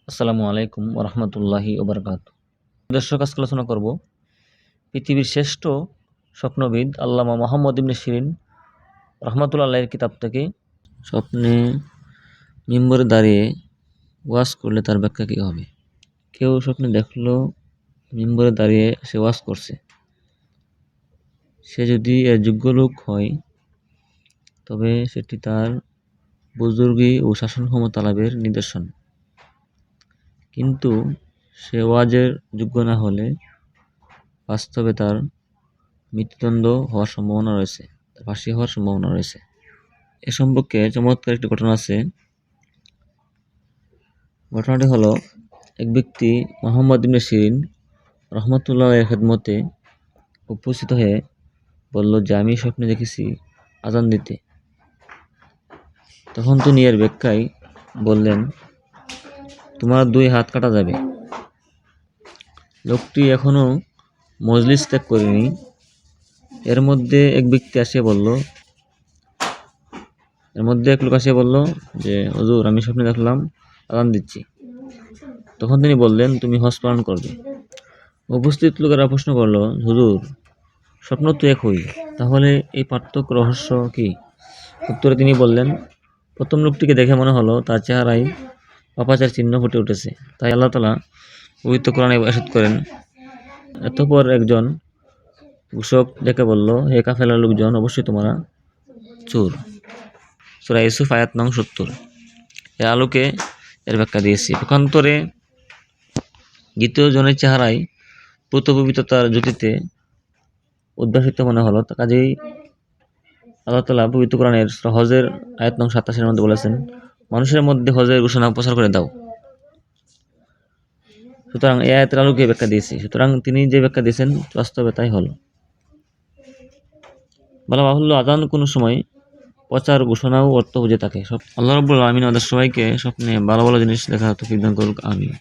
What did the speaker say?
আসসালামু আলাইকুম ওরহমতুল্লাহি ওবরকাতুহু। দর্শক, আজকে আলোচনা করব পৃথিবীর শ্রেষ্ঠ স্বপ্নবিদ আল্লামা মোহাম্মদ ইবনে শিরিন রহমাতুল্লাহ আলাইহির কিতাব থেকে স্বপ্নে মিম্বরে দাঁড়িয়ে ওয়াজ করলে তার ব্যাখ্যা কী হবে। কেউ স্বপ্নে দেখলো মিম্বরে দাঁড়িয়ে সে ওয়াজ করছে, সে যদি এর যোগ্য লোক হয় তবে সেটি তার বুজুর্গি ও শাসন ক্ষমতা লাভের নিদর্শন। কিন্তু সে ওয়াজের যোগ্য না হলে বাস্তবে তার মৃত্যুদণ্ড হওয়ার সম্ভাবনা রয়েছে, তার ফাঁসি হওয়ার সম্ভাবনা রয়েছে। এ সম্পর্কে চমৎকার একটি ঘটনা আছে। ঘটনাটি হলো, এক ব্যক্তি মোহাম্মদ ইবনে শিরিন রহমতুল্লাহ এর খেদমতে উপস্থিত হয়ে বলল যে, আমি স্বপ্নে দেখেছি আজান দিতে। তখন তিনি এর ব্যাখ্যায় বললেন, তোমার 2 হাত কাটা যাবে। লোকটি এখনো মজলিস ত্যাগ করেনি। এর মধ্যে এক লোক আসিয়া বলল যে, হুজুর, আমি স্বপ্নে দেখলাম আজান দিচ্ছি। তখন তিনি বললেন, তুমি হজ পালন করবে। উপস্থিত লোকেরা প্রশ্ন করল, হুজুর, স্বপ্ন তো একই, তাহলে এই পার্থক্য রহস্য কি? উত্তরে তিনি বললেন, প্রথম লোকটিকে দেখে মনে হলো তার চেহারায় পাপাচার চিহ্ন ফুটে উঠেছে, তাই আল্লাহ তাআলা পবিত্র কোরআনে ইরশাদ করেন। অতঃপর একজন ঘোষক ডেকে বলল, হে কাফেলার লোকজন, অবশ্যই তোমরা চোর। সূরা ইউসুফ আয়াত নং 70। এর আলোকে এর ব্যাখ্যা দিয়েছি। পক্ষান্তরে দ্বিতীয় জনের চেহারায় পুত পবিত্রতার জ্যোতিতে উদ্ভাসিত মনে হলো, কাজেই আল্লাহ তাআলা পবিত্র কোরআনের সূরা হজের আয়াত নং 87 মধ্যে বলেছেন, মানুষের মধ্যে হজের ঘোষণা প্রচার করে দাও। সুতরাং এই আয়াতের আলোকে ব্যাখ্যা দিয়েছি। সুতরাং তিনি যে ব্যাখ্যা দিয়েছেন বাস্তবে তাই হলো। বলা বাহুল্য, আজান কোনো সময় প্রচার ঘোষণাও অর্থ বুঝে থাকে। আল্লাহ রাব্বুল আলামিন আমাদের সবাইকে স্বপ্নে ভালো ভালো জিনিস দেখার তৌফিক দান করুক। আমিন।